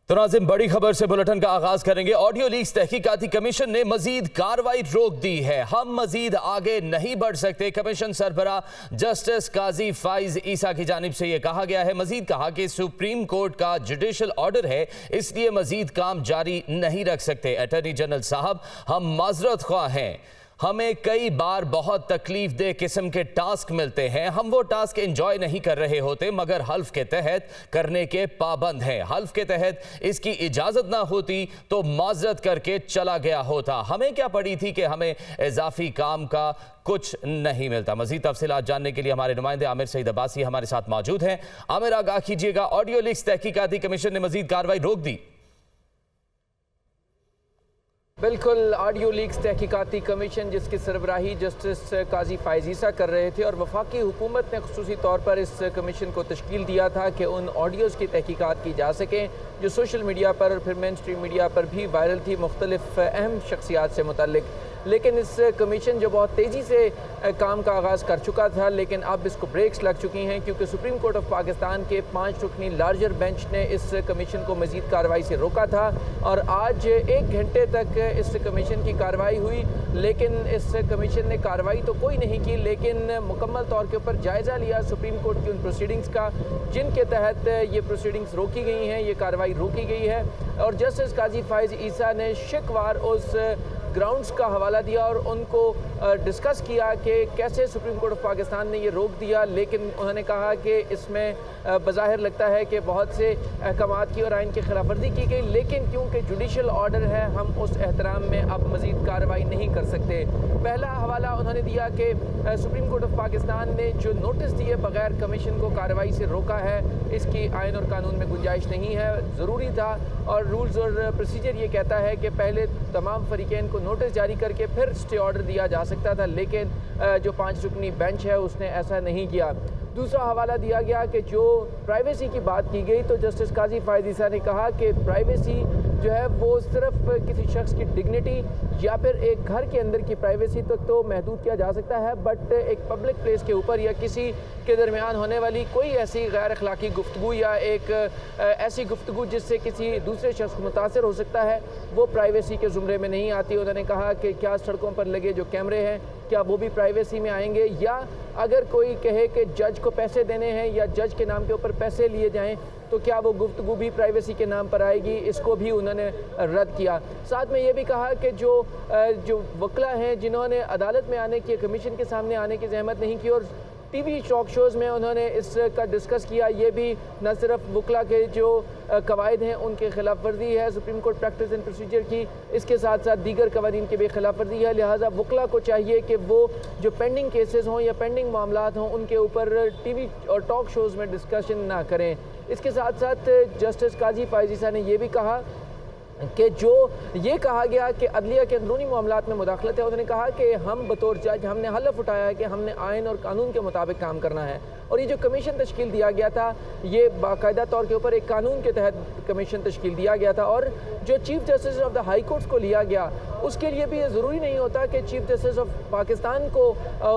तो नाज़िम, बड़ी खबर से बुलेटिन का आगाज करेंगे। ऑडियो लीक्स तहकीकाती कमीशन ने मजीद कार्रवाई रोक दी है। हम मजीद आगे नहीं बढ़ सकते। कमीशन सरबरा जस्टिस काजी फाइज ईसा की जानिब से यह कहा गया है। मजीद कहा कि सुप्रीम कोर्ट का जुडिशल ऑर्डर है, इसलिए मजीद काम जारी नहीं रख सकते। अटॉर्नी जनरल साहब, हम माजरत ख्वाह हैं। हमें कई बार बहुत तकलीफ दे किस्म के टास्क मिलते हैं। हम वो टास्क एंजॉय नहीं कर रहे होते, मगर हल्फ के तहत करने के पाबंद हैं। हल्फ के तहत इसकी इजाज़त ना होती तो माजरत करके चला गया होता। हमें क्या पड़ी थी कि हमें इजाफी काम का कुछ नहीं मिलता। मजीद तफसीलात जानने के लिए हमारे नुमाइंदे आमिर सईद अब्बासी हमारे साथ मौजूद हैं। आमिर, आगाह कीजिएगा। ऑडियो लीक्स तहकीकाती कमीशन ने मजीद कार्रवाई रोक दी। बिल्कुल, ऑडियो लीक्स तहकीकाती कमीशन जिसकी सरबराही जस्टिस काजी फाइज ईसा कर रहे थे और वफाकी हुकूमत ने खुसूसी तौर पर इस कमीशन को तश्कील दिया था कि उन ऑडियोज़ की तहकीकात की जा सकें जो सोशल मीडिया पर और फिर मेन स्ट्रीम मीडिया पर भी वायरल थी मुख्तलिफ अहम शख्सियात से मुतल्लिक। लेकिन इस कमीशन जो बहुत तेज़ी से काम का आगाज़ कर चुका था, लेकिन अब इसको ब्रेक्स लग चुकी हैं क्योंकि सुप्रीम कोर्ट ऑफ पाकिस्तान के 5 रुकनी लार्जर बेंच ने इस कमीशन को मज़ीद कार्रवाई से रोका था और आज 1 घंटे तक इस कमीशन की कार्रवाई हुई। लेकिन इस कमीशन ने कार्रवाई तो कोई नहीं की, लेकिन मुकम्मल तौर के ऊपर जायज़ा लिया सुप्रीम कोर्ट की उन प्रोसीडिंग्स का जिनके तहत ये प्रोसीडिंग्स रोकी गई हैं, ये कार्रवाई रोकी गई है। और जस्टिस काजी फाइज ईसा ने शिकवार उस ग्राउंड्स का हवाला दिया और उनको डिस्कस किया कि कैसे सुप्रीम कोर्ट ऑफ पाकिस्तान ने ये रोक दिया। लेकिन उन्होंने कहा कि इसमें बज़ाहिर लगता है कि बहुत से अहकामात की और आइन की खिलाफ वर्जी की गई, लेकिन क्योंकि जुडिशल ऑर्डर है हम उस एहतराम में अब मज़ीद कार्रवाई नहीं कर सकते। पहला हवाला उन्होंने दिया कि सुप्रीम कोर्ट ऑफ पाकिस्तान ने जो नोटिस दिए बगैर कमीशन को कार्रवाई से रोका है, इसकी आइन और कानून में गुंजाइश नहीं है। ज़रूरी था और रूल्स और प्रोसीजर ये कहता है कि पहले तमाम फरीक़ैन को नोटिस जारी करके फिर स्टे ऑर्डर दिया जा सकता था, लेकिन जो 5 रुकनी बेंच है उसने ऐसा नहीं किया। दूसरा हवाला दिया गया कि जो प्राइवेसी की बात की गई तो जस्टिस काजी फाइज ईसा ने कहा कि प्राइवेसी जो है वो सिर्फ किसी शख्स की डिग्निटी या फिर एक घर के अंदर की प्राइवेसी तक तो महदूद किया जा सकता है, बट एक पब्लिक प्लेस के ऊपर या किसी के दरमियान होने वाली कोई ऐसी गैर अखलाकी गुफ्तगू या एक ऐसी गुफ्तगू जिससे किसी दूसरे शख्स को मुतासर हो सकता है, वो प्राइवेसी के ज़ुमरे में नहीं आती। उन्होंने कहा कि क्या सड़कों पर लगे जो कैमरे हैं क्या वो भी प्राइवेसी में आएंगे, या अगर कोई कहे कि जज को पैसे देने हैं या जज के नाम के ऊपर पैसे लिए जाएं तो क्या वो गुफ्तगू भी प्राइवेसी के नाम पर आएगी। इसको भी उन्होंने रद्द किया। साथ में ये भी कहा कि जो वकला हैं जिन्होंने अदालत में आने की, कमीशन के सामने आने की जहमत नहीं की और टीवी टॉक शोज़ में उन्होंने इसका डिस्कस किया, ये भी न सिर्फ वकला के जो कवायद हैं उनके खिलाफ वर्जी है supreme court practice and procedure की, इसके साथ साथ दीगर कवानीन की भी खिलाफ वर्जी है। लिहाजा वकला को चाहिए कि वो जो पेंडिंग केसेस हों या पेंडिंग मामलात हों उनके ऊपर टीवी और टॉक शोज़ में डिस्कशन ना करें। इसके साथ साथ जस्टिस काजी फाइज ईसा ने यह भी कहा कि जो ये कहा गया कि अदलिया के अंदरूनी मामलात में मुदाखलत है, उन्होंने कहा कि हम बतौर जज हमने हलफ उठाया है कि हमने आइन और कानून के मुताबिक काम करना है। और ये जो कमीशन तश्कील दिया गया था ये बाकायदा तौर के ऊपर एक कानून के तहत कमीशन तश्कील दिया गया था और जो chief justice of the high courts को लिया गया उसके लिए भी ये ज़रूरी नहीं होता कि चीफ जस्टिस ऑफ पाकिस्तान को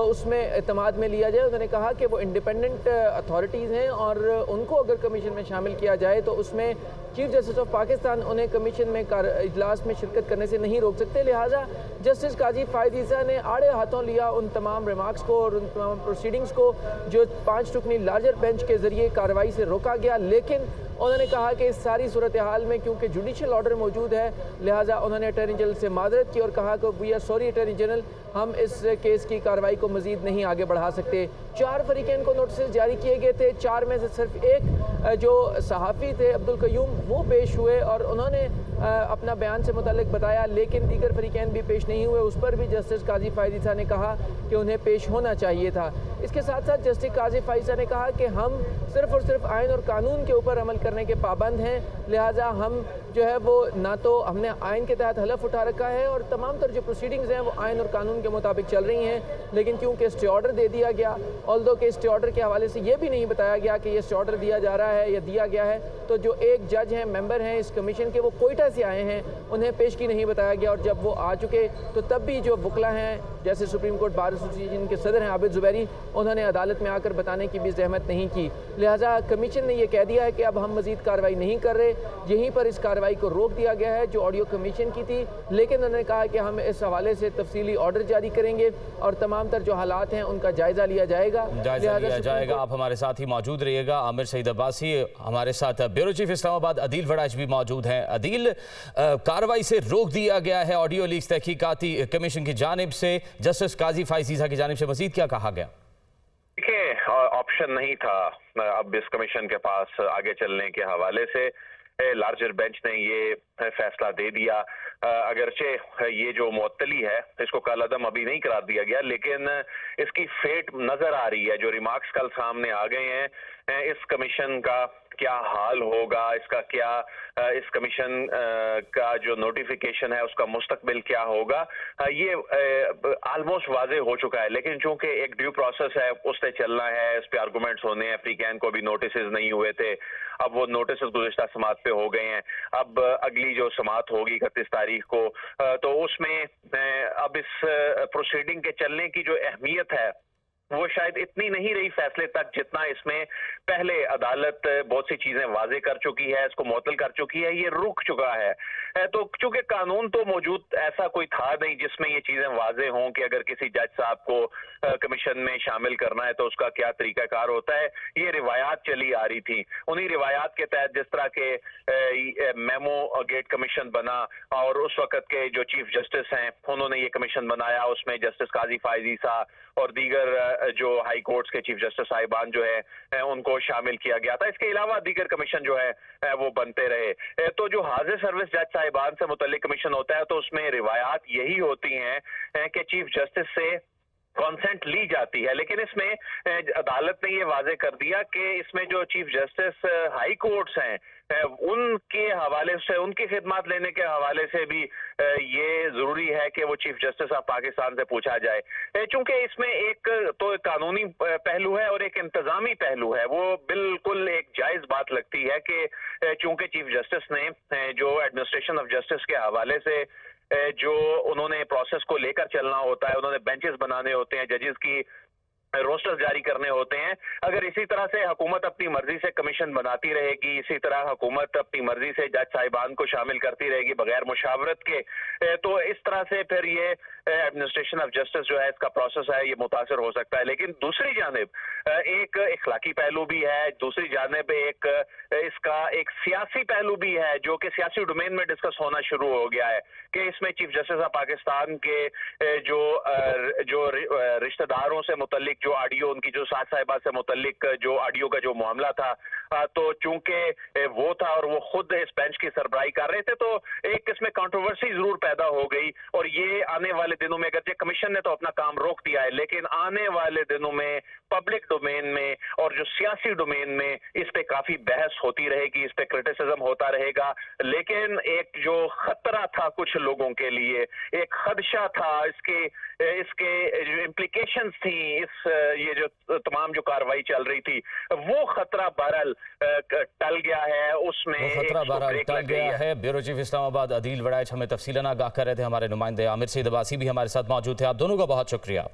उसमें एतमाद में लिया जाए। उन्होंने कहा कि वो इंडिपेंडेंट अथॉरिटीज़ हैं और उनको अगर कमीशन में शामिल किया जाए तो उसमें चीफ जस्टिस ऑफ पाकिस्तान उन्हें कमीशन में इजलास में शिरकत करने से नहीं रोक सकते। लिहाजा जस्टिस काजी फाइज ईसा ने आड़े हाथों लिया उन तमाम रिमार्क्स को और उन तमाम प्रोसीडिंग्स को जो 5 रुकनी लार्जर बेंच के ज़रिए कार्रवाई से रोका गया। लेकिन उन्होंने कहा कि इस सारी सूरत हाल में क्योंकि जुडिशल ऑर्डर मौजूद है, लिहाजा उन्होंने अटॉर्नी जनरल से माजरत की और कहा कि we are sorry attorney general, हम इस केस की कार्रवाई को मज़ीद नहीं आगे बढ़ा सकते। 4 फरीक़ैन को नोटिस जारी किए गए थे, 4 में से सिर्फ एक जो सहाफ़ी थे अब्दुल कयूम वो पेश हुए और उन्होंने अपना बयान से मुताल्लिक बताया, लेकिन दीगर फरीक़ैन भी पेश नहीं हुए। उस पर भी जस्टिस काजी फाइज ईसा ने कहा कि उन्हें पेश होना चाहिए था। इसके साथ साथ जस्टिस काजी फाइज ईसा ने कहा कि हम सिर्फ़ और सिर्फ आइन और कानून के ऊपर अमल करने के पाबंद हैं, लिहाजा हम जो है वो ना तो हमने आइन के तहत हलफ उठा रखा है और तमाम तर जो प्रोसीडिंग्स हैं वो आइन और कानून के मुताबिक चल रही हैं, लेकिन क्योंकि स्टे ऑर्डर दे दिया गया, ऑल्दो के स्टे ऑर्डर के हवाले से ये भी नहीं बताया गया कि ये स्टे ऑर्डर दिया जा रहा है या दिया गया है, तो जो एक जज हैं, मेंबर हैं इस कमीशन के, वो कोयटा से आए हैं, उन्हें पेशगी नहीं बताया गया। और जब वो आ चुके तो तब भी जो वकला हैं, जैसे सुप्रीम कोर्ट बार एसोसिएशन के सदर हैं आबिद जुबैरी, उन्होंने अदालत में आकर बताने की भी जहमत नहीं की। लिहाजा कमीशन ने यह कह दिया है कि अब हम मजीद कार्रवाई नहीं कर रहे, यहीं पर इस कार्रवाई को रोक दिया गया है जो ऑडियो कमीशन की थी। लेकिन उन्होंने कहा कि हम इस हवाले से तफसीली ऑर्डर जारी करेंगे और तमाम तर जो हालात हैं उनका जायजा लिया जाएगा। आप हमारे साथ ही मौजूद रहिएगा। आमिर सईद अब्बासी हमारे साथ, ब्यूरो चीफ इस्लामाबाद अदील वड़ाइच भी मौजूद हैं। अदील, कार्रवाई से रोक दिया गया है ऑडियो लीक्स तहकीकाती कमीशन की जानिब से, जस्टिस काजी फाइज ईसा की जानिब से मजीद क्या कहा गया? देखिए, ऑप्शन नहीं था अब इस कमीशन के पास आगे चलने के हवाले से। लार्जर बेंच ने ये फैसला दे दिया। अगरचे ये जो मुअत्तली है इसको कलअदम अभी नहीं करार दिया गया, लेकिन इसकी फेट नजर आ रही है। जो रिमार्क्स कल सामने आ गए हैं, इस कमीशन का क्या हाल होगा, इसका क्या, इस कमीशन का जो नोटिफिकेशन है उसका मुस्तकबिल क्या होगा, ये ऑलमोस्ट वाजे हो चुका है। लेकिन चूंकि एक ड्यू प्रोसेस है, उस पर चलना है, इस पे आर्गूमेंट्स होने हैं। फ्रीकैन को भी नोटिसेस नहीं हुए थे, अब वो नोटिस गुज़िश्ता समात पे हो गए हैं। अब अगली जो समात होगी 31 तारीख को, तो उसमें अब इस प्रोसीडिंग के चलने की जो अहमियत है वो शायद इतनी नहीं रही फैसले तक, जितना इसमें पहले अदालत बहुत सी चीजें वाजे कर चुकी है, इसको मुअत्तल कर चुकी है, ये रुक चुका है। तो चूंकि कानून तो मौजूद ऐसा कोई था नहीं जिसमें ये चीजें वाजे हों कि अगर किसी जज साहब को कमीशन में शामिल करना है तो उसका क्या तरीकाकार होता है। ये रिवायात चली आ रही थी। उन्हीं रिवायात के तहत जिस तरह के मेमो गेट कमीशन बना और उस वक्त के जो चीफ जस्टिस हैं उन्होंने ये कमीशन बनाया, उसमें जस्टिस काजी फाइज ईसा और दीगर जो हाई कोर्ट्स के चीफ जस्टिस साहिबान जो है उनको शामिल किया गया था। इसके अलावा दीगर कमीशन जो है वो बनते रहे। तो जो हाजिर सर्विस जज साहिबान से मुतल्लिक कमीशन होता है तो उसमें रिवायात यही होती हैं कि चीफ जस्टिस से कॉन्सेंट ली जाती है। लेकिन इसमें अदालत ने ये वाजे कर दिया कि इसमें जो चीफ जस्टिस हाई कोर्ट्स हैं उनके हवाले से, उनकी खिदमत लेने के हवाले से भी ये जरूरी है कि वो चीफ जस्टिस ऑफ पाकिस्तान से पूछा जाए। चूंकि इसमें एक तो कानूनी पहलू है और एक इंतजामी पहलू है। वो बिल्कुल एक जायज बात लगती है कि चूंकि चीफ जस्टिस ने जो एडमिनिस्ट्रेशन ऑफ जस्टिस के हवाले से जो उन्होंने प्रोसेस को लेकर चलना होता है, उन्होंने बेंचेस बनाने होते हैं, जजेस की रोस्टर्स जारी करने होते हैं। अगर इसी तरह से हुकूमत अपनी मर्जी से कमीशन बनाती रहेगी, इसी तरह हुकूमत अपनी मर्जी से जज साहिबान को शामिल करती रहेगी बगैर मुशावरत के, तो इस तरह से फिर ये एडमिनिस्ट्रेशन ऑफ जस्टिस जो है इसका प्रोसेस है ये मुतासर हो सकता है। लेकिन दूसरी जानिब एक इखलाकी पहलू भी है, दूसरी जानिब एक इसका एक सियासी पहलू भी है जो कि सियासी डोमेन में डिस्कस होना शुरू हो गया है कि इसमें चीफ जस्टिस ऑफ पाकिस्तान के जो रिश्तेदारों से मुतल्लिक जो ऑडियो, उनकी जो साथ साहिबा से मुतल्लिक जो ऑडियो का जो मामला था, तो चूंकि वो था और वो खुद इस बेंच की सरबराही कर रहे थे, तो एक इसमें कंट्रोवर्सी जरूर पैदा हो गई। और ये आने वाले दिनों में, अगर कमीशन ने तो अपना काम रोक दिया है, लेकिन आने वाले दिनों में पब्लिक डोमेन में और जो सियासी डोमेन में इस पे काफी बहस होती रहेगी, इस पे क्रिटिसिज्म होता रहेगा। लेकिन एक जो खतरा था कुछ लोगों के लिए, एक खदशा था, इसके जो इम्प्लीकेशंस थी, ये जो तमाम जो कार्रवाई चल रही थी, वो खतरा बहरहाल टल गया है। उसमें वो खतरा बहरहाल टल गया है। ब्यूरो चीफ इस्लामाबाद अदील वड़ाइच हमें तफसीलन आगाह कर रहे थे। हमारे नुमाइंदे आमिर सईद अब्बासी भी हमारे साथ मौजूद थे। आप दोनों का बहुत शुक्रिया।